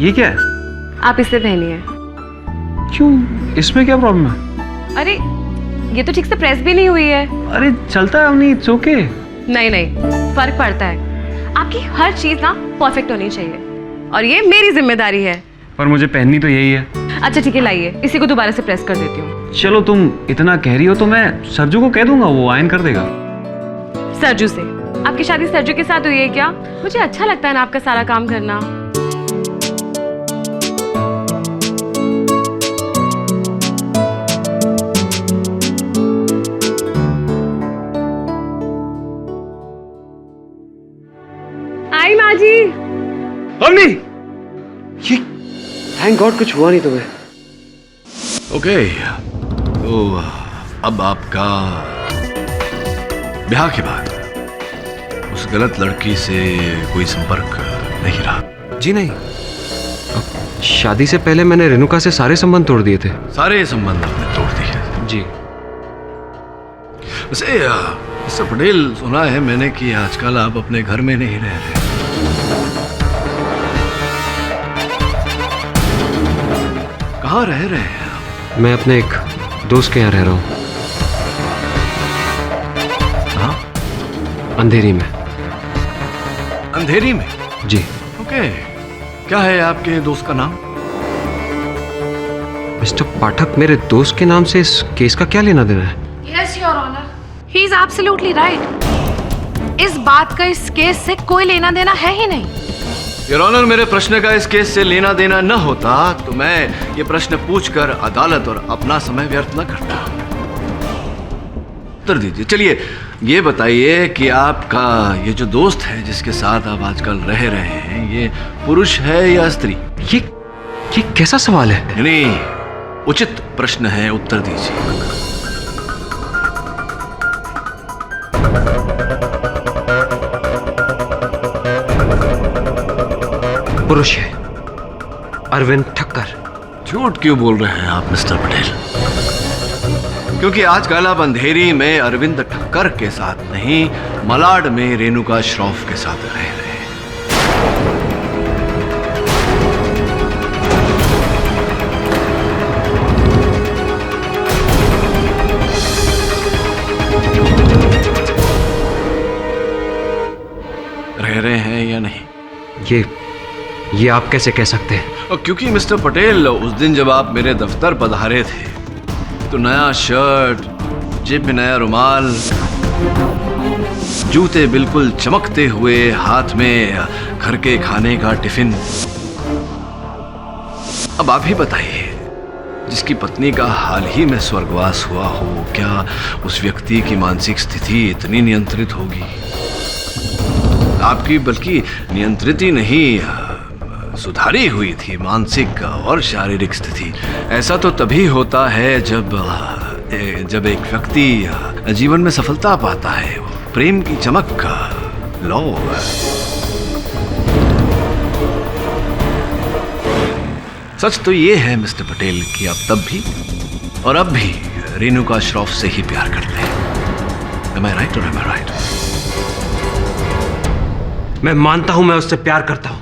ये क्या है? आप इसे पहनिए। क्यों, इसमें क्या प्रॉब्लम है? अरे ये तो ठीक से प्रेस भी नहीं हुई है। अरे चलता है अवनी, इट्स ओके। नहीं नहीं, फर्क पड़ता है। आपकी हर चीज ना परफेक्ट होनी चाहिए और ये मेरी जिम्मेदारी है। पर मुझे पहननी तो यही है। अच्छा ठीक है, लाइए, इसी को दोबारा से प्रेस कर देती हूँ। चलो तुम इतना कह रही हो तो मैं सरजू को कह दूंगा, वो आयन कर देगा। सरजू से? आपकी शादी सरजू के साथ हुई है क्या? मुझे अच्छा लगता है ना आपका सारा काम करना। आई माँ जी। अवनी, ये थैंक गॉड कुछ हुआ नहीं तुम्हें। ओके, तो अब आपका ब्याह के बाद उस गलत लड़की से कोई संपर्क नहीं रहा? जी नहीं, अब शादी से पहले मैंने रेणुका से सारे संबंध तोड़ दिए थे। सारे संबंध आपने तोड़ दिए? जी। वैसे मिस्टर पटेल, सुना है मैंने कि आजकल आप अपने घर में नहीं रह रहे। कहाँ रह रहे हैं आप? मैं अपने एक दोस्त के यहाँ रह रहा हूँ। कहाँ? अंधेरी में। अंधेरी में? जी। ओके, क्या है आपके दोस्त का नाम? मिस्टर पाठक, मेरे दोस्त के नाम से इस केस का क्या लेना देना है? Yes, Your Honor. He is absolutely right. इस बात का इस केस से कोई लेना देना है ही नहीं। योर ऑनर, मेरे प्रश्न का इस केस से लेना देना न होता तो मैं ये प्रश्न पूछकर अदालत और अपना समय व्यर्थ न करता। उत्तर दीजिए। चलिए ये बताइए कि आपका ये जो दोस्त है जिसके साथ आप आजकल रह रहे हैं, ये पुरुष है या स्त्री? ये कैसा सवाल है? नहीं, उचित प्रश्न है, उत्तर दीजिए। पुरुष है, अरविंद ठक्कर। झूठ क्यों बोल रहे हैं आप मिस्टर पटेल? क्योंकि आजकल आप अंधेरी में अरविंद ठक्कर के साथ नहीं, मलाड में रेणुका श्रॉफ के साथ रह रहे हैं। रह रहे हैं या नहीं? ये आप कैसे कह सकते हैं? क्योंकि मिस्टर पटेल, उस दिन जब आप मेरे दफ्तर पधारे थे तो नया शर्ट, जेब में नया रुमाल, जूते बिल्कुल चमकते हुए, हाथ में घर के खाने का टिफिन। अब आप ही बताइए, जिसकी पत्नी का हाल ही में स्वर्गवास हुआ हो, क्या उस व्यक्ति की मानसिक स्थिति इतनी नियंत्रित होगी? आपकी बल्कि नियंत्रित ही नहीं, सुधारी हुई थी मानसिक और शारीरिक स्थिति। ऐसा तो तभी होता है जब एक व्यक्ति जीवन में सफलता पाता है, प्रेम की चमक का लौ। सच तो ये है मिस्टर पटेल कि आप तब भी और अब भी रेणुका श्रॉफ से ही प्यार करते हैं। Am I right or am I right? मैं मानता हूं मैं उससे प्यार करता हूं।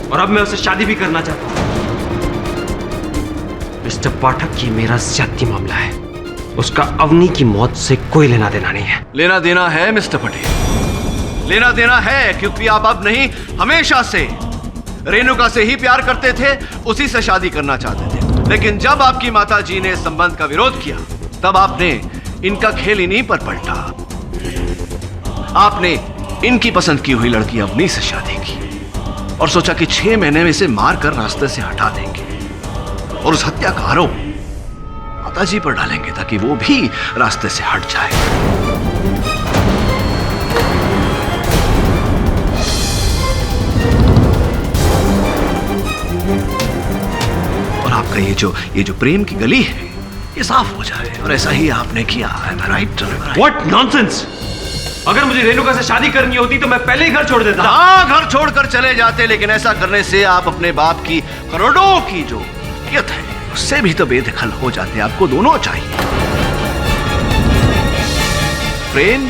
और अब मैं उससे शादी भी करना चाहता हूं। मिस्टर मिस्टर पाठक, ये मेरा ज्यादती मामला है। उसका अवनी की मौत से कोई लेना देना नहीं है। लेना देना है मिस्टर पटेल, लेना देना है, क्योंकि आप अब नहीं हमेशा से रेणुका से ही प्यार करते थे, उसी से शादी करना चाहते थे। लेकिन जब आपकी माता जी ने इस संबंध का विरोध किया, तब आपने इनका खेल इन्हीं पर पलटा। आपने इनकी पसंद की हुई लड़की अवनी से शादी की और सोचा कि 6 महीने में इसे मार कर रास्ते से हटा देंगे और उस हत्या का आरोप माताजी पर डालेंगे ताकि वो भी रास्ते से हट जाए। और आपका ये जो प्रेम की गली है, ये साफ हो जाए, और ऐसा ही आपने किया। राइट? What nonsense! अगर मुझे रेणुका से शादी करनी होती तो मैं पहले ही घर छोड़ देता। हाँ, घर छोड़कर चले जाते, लेकिन ऐसा करने से आप अपने बाप की करोड़ों की जो इज्जत है उससे भी तो बेदखल हो जाते। आपको दोनों चाहिए, प्रेम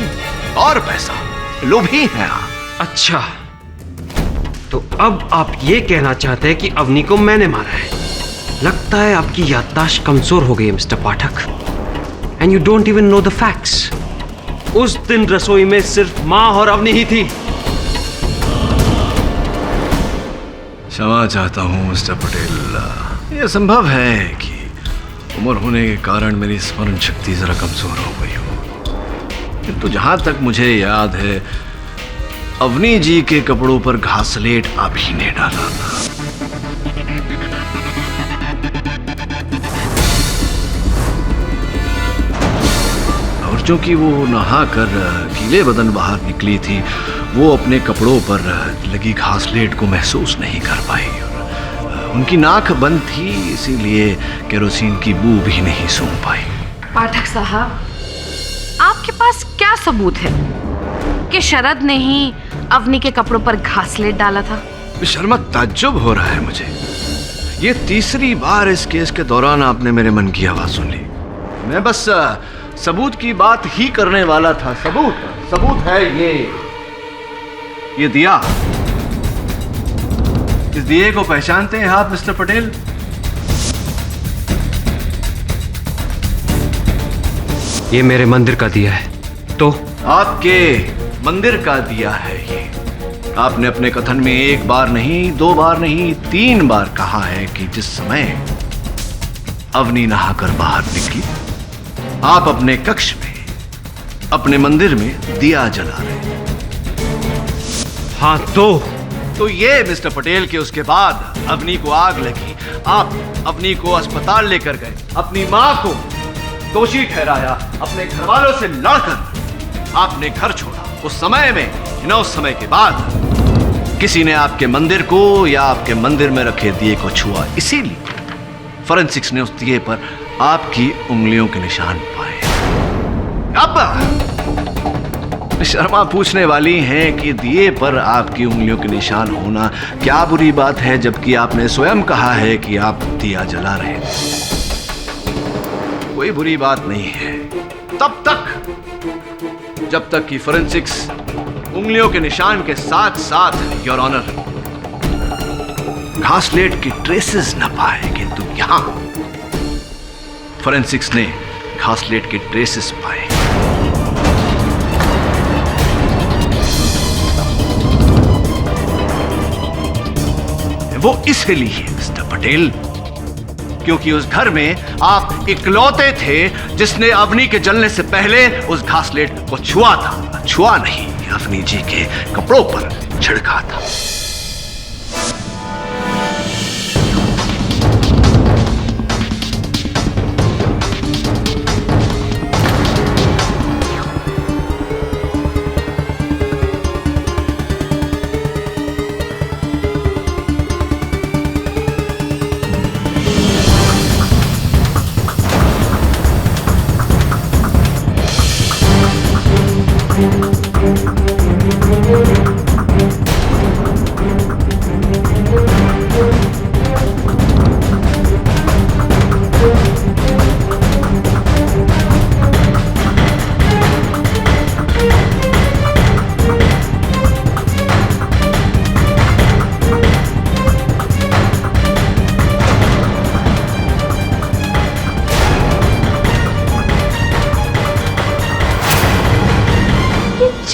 और पैसा, लोभी हैं आप। अच्छा, तो अब आप ये कहना चाहते हैं कि अवनी को मैंने मारा है। लगता है आपकी याददाश्त कमजोर हो गई mister Pathak, and you don't even know the facts. उस दिन रसोई में सिर्फ मां और अवनी ही थी। क्षमा चाहता हूं मिस्टर पटेल, यह संभव है कि उम्र होने के कारण मेरी स्मरण शक्ति जरा कमजोर हो गई हो, किंतु जहां तक मुझे याद है, अवनी जी के कपड़ों पर घासलेट आप ही ने डाला था। क्योंकि वो नहा कर गीले बदन बाहर निकली थी, वो अपने कपड़ों पर लगी घासलेट को महसूस नहीं कर पाई। और उनकी नाक बंद थी, इसीलिए केरोसिन की बू भी नहीं सूंघ पाई। पाठक साहब, आपके पास क्या सबूत है कि शरद ने ही अवनी के कपड़ों पर घासलेट डाला था? शर्मा, ताज्जुब हो रहा है मुझे। ये तीसरी बार इस केस के दौरान आपने मेरे मन की आवाज सुन ली। मैं बस सबूत की बात ही करने वाला था। सबूत है ये दिया। इस दिए को पहचानते हैं आप मिस्टर पटेल? ये मेरे मंदिर का दिया है। तो आपके मंदिर का दिया है ये। आपने अपने कथन में 1 बार नहीं, 2 बार नहीं, 3 बार कहा है कि जिस समय अवनी नहाकर बाहर निकली, आप अपने कक्ष में, अपने मंदिर में दिया जला रहे। हाँ, तो ये मिस्टर पटेल के उसके बाद अवनी को आग लगी, आप अवनी को अस्पताल लेकर गए, अपनी मां को दोषी ठहराया, अपने घर वालों से लड़कर आपने घर छोड़ा। उस समय में न उस समय के बाद किसी ने आपके मंदिर को या आपके मंदिर में रखे दिए को छुआ, इसीलिए फॉरेंसिक्स ने उस दिए पर आपकी उंगलियों के निशान पाए। अब शर्मा पूछने वाली हैं कि दिए पर आपकी उंगलियों के निशान होना क्या बुरी बात है, जबकि आपने स्वयं कहा है कि आप दिया जला रहे थे। कोई बुरी बात नहीं है तब तक जब तक कि फॉरेंसिक्स उंगलियों के निशान के साथ साथ, योर ऑनर, घासलेट की ट्रेसेस न पाए। किंतु यहां फॉरेंसिक्स ने घासलेट के ट्रेसेस पाए। वो इसलिए मिस्टर पटेल क्योंकि उस घर में आप इकलौते थे जिसने अवनी के जलने से पहले उस घासलेट को छुआ था। छुआ नहीं, अवनी जी के कपड़ों पर छिड़का था।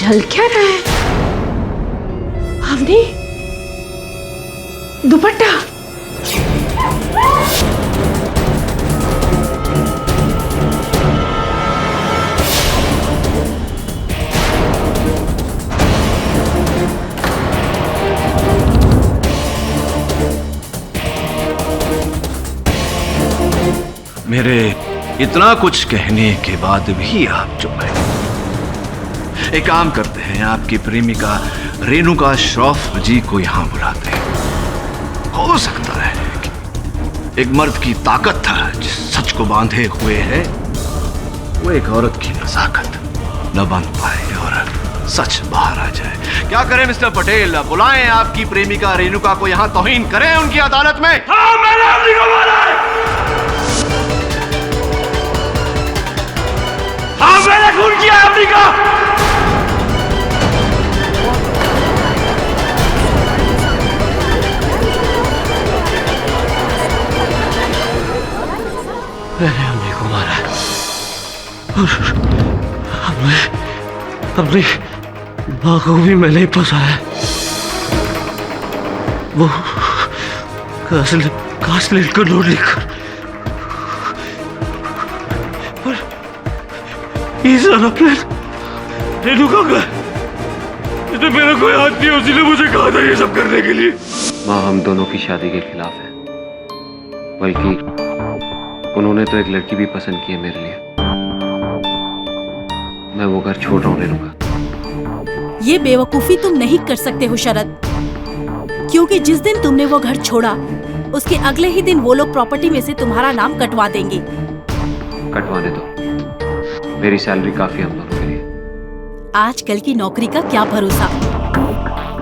चल क्या रहा है? अवनी, दुपट्टा। मेरे इतना कुछ कहने के बाद भी आप चुप हैं। एक काम करते हैं, आपकी प्रेमिका रेणुका श्रॉफ जी को यहां बुलाते हैं। हो सकता है कि एक मर्द की ताकत था जिस सच को बांधे हुए है, वो एक औरत की नजाकत न बांध पाए और सच बाहर आ जाए। क्या करें मिस्टर पटेल? बुलाएं आपकी प्रेमिका रेणुका को यहां, तौहीन करें उनकी अदालत में। हाँ, मैंने अपनी को बुलाया। हाँ, मैंने खून किया अपनी का। मैंने अम्मी को मारा और अपनी माँ को भी मैंने ही फंसाया। वो कास्लेट को नोट लिखकर ये सारा प्लान रेणुका का, इसमें मेरा कोई हाथ नहीं, उसी ने मुझे कहा था ये सब करने के लिए। माँ हम दोनों की शादी के खिलाफ है, बल्कि उन्होंने तो एक लड़की भी पसंद की है मेरे लिए। मैं वो घर छोड़ रहा हूँ रेणुका। ये बेवकूफी तुम नहीं कर सकते हो शरद, क्योंकि जिस दिन तुमने वो घर छोड़ा उसके अगले ही दिन वो लोग प्रॉपर्टी में से तुम्हारा नाम कटवा देंगे। कटवाने दो, मेरी सैलरी काफी हम दोनों के लिए। आजकल की नौकरी का क्या भरोसा,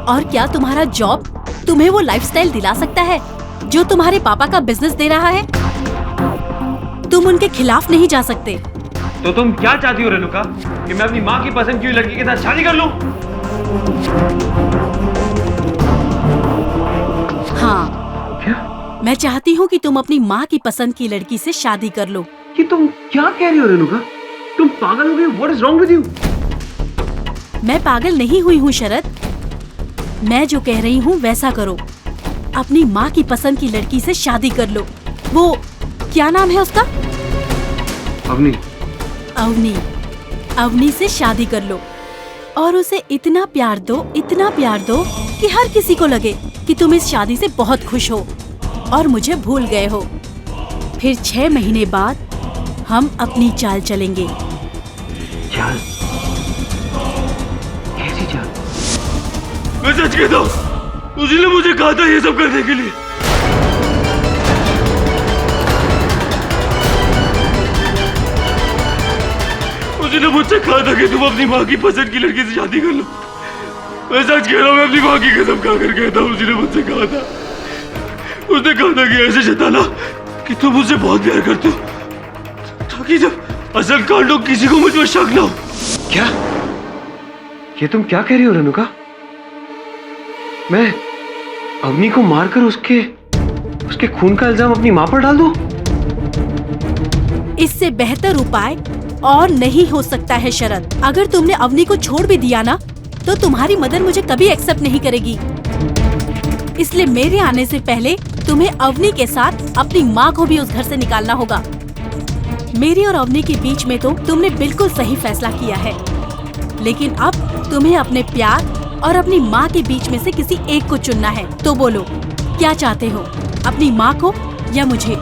और क्या तुम्हारा जॉब तुम्हें वो लाइफस्टाइल दिला सकता है जो तुम्हारे पापा का बिजनेस दे रहा है? तुम उनके खिलाफ नहीं जा सकते। तो तुम क्या चाहती हो रेणुका, कि मैं अपनी माँ की पसंद की हुई लड़की के साथ शादी कर लूं? हाँ, क्या? मैं चाहती हूँ कि तुम अपनी माँ की पसंद की लड़की से शादी कर लो। कि तुम क्या कह रही हो रेणुका? तुम पागल हो गई? What is wrong with you? मैं पागल नहीं हुई हूँ शरद, मैं जो कह रही हूँ वैसा करो। अपनी माँ की पसंद की लड़की से शादी कर लो। वो क्या नाम है उसका? अवनी। अवनी। अवनी से शादी कर लो और उसे इतना प्यार दो, इतना प्यार दो कि हर किसी को लगे कि तुम इस शादी से बहुत खुश हो और मुझे भूल गए हो। फिर 6 महीने बाद हम अपनी चाल चलेंगे। चाल? कैसी चाल? मैं सच कहता हूँ, उसी ने मुझे कहा था ये सब करने के लिए। उसी ने मुझसे कहा था कि तुम अपनी माँ की पसंद की लड़की से शादी कर लो। मैं सच कह रहा हूँ, मैं अपनी माँ की कसम खाकर कहता हूँ, उसी ने मुझसे कहा था। उसने कहा था कि ऐसे जताना कि तुम मुझसे बहुत प्यार करते हो, ताकि जब असल कांड हो किसी को मुझ पर शक ना हो। क्या? ये तुम क्या कह रही हो रेणुका? मैं अवनी को मारकर उसके खून का इल्जाम अपनी माँ पर डाल दूं? इससे बेहतर उपाय और नहीं हो सकता है शरद। अगर तुमने अवनी को छोड़ भी दिया ना, तो तुम्हारी मदर मुझे कभी एक्सेप्ट नहीं करेगी। इसलिए मेरे आने से पहले तुम्हें अवनी के साथ अपनी माँ को भी उस घर से निकालना होगा। मेरी और अवनी के बीच में तो तुमने बिल्कुल सही फैसला किया है, लेकिन अब तुम्हें अपने प्यार और अपनी माँ के बीच में से किसी एक को चुनना है। तो बोलो, क्या चाहते हो, अपनी माँ को या मुझे?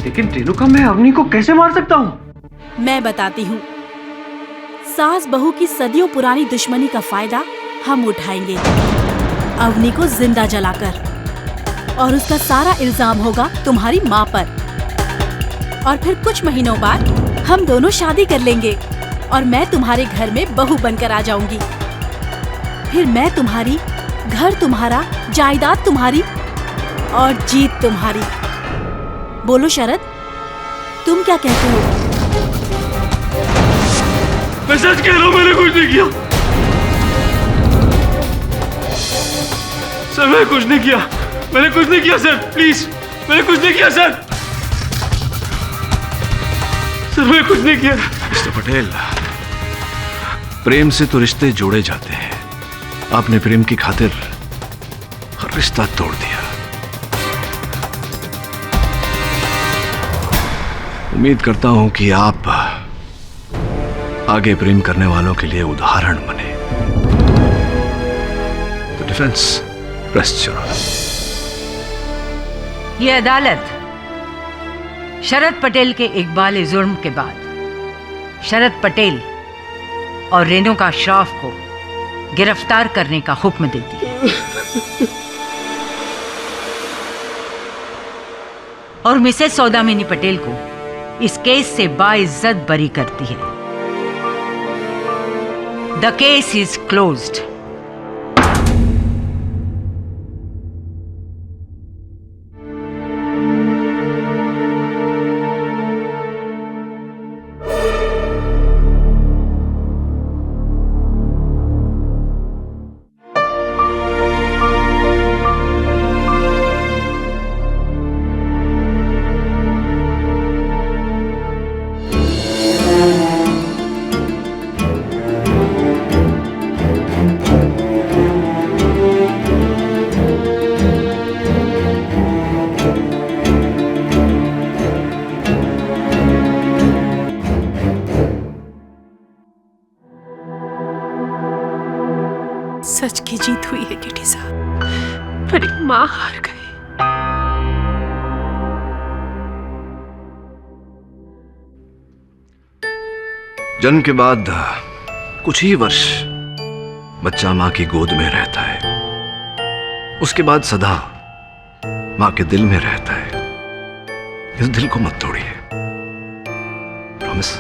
लेकिन रेणुका, मैं अवनी को कैसे मार सकता हूँ? मैं बताती हूँ। सास बहू की सदियों पुरानी दुश्मनी का फायदा हम उठाएंगे, अवनी को जिंदा जलाकर, और उसका सारा इल्जाम होगा तुम्हारी माँ पर। और फिर कुछ महीनों बाद हम दोनों शादी कर लेंगे और मैं तुम्हारे घर में बहू बनकर आ जाऊंगी। फिर मैं तुम्हारी, घर तुम्हारा, जायदाद तुम्हारी और जीत तुम्हारी। बोलो शरद, तुम क्या कहते हो? मैं सच कह रहा हूँ, मैंने कुछ नहीं किया सर, मैंने कुछ नहीं किया, मैंने कुछ नहीं किया सर, प्लीज, मैंने कुछ नहीं किया सर, मैंने कुछ नहीं किया। मिस्टर पटेल, प्रेम से तो रिश्ते जोड़े जाते हैं। आपने प्रेम की खातिर हर रिश्ता तोड़ दिया। उम्मीद करता हूं कि आप आगे प्रेम करने वालों के लिए उदाहरण बने। तो डिफेंस रेस्ट योर ऑनर। ये अदालत शरद पटेल के इकबाल जुर्म के बाद शरद पटेल और रेणुका श्रॉफ को गिरफ्तार करने का हुक्म देती है और मिसेस सौदामिनी पटेल को इस केस से बाइज्जत बरी करती है। The case is closed. सच की जीत हुई है किटी साहब, पर एक माँ हार गई। जन्म के बाद कुछ ही वर्ष बच्चा मां की गोद में रहता है, उसके बाद सदा मां के दिल में रहता है। इस दिल को मत तोड़िए, प्रॉमिस।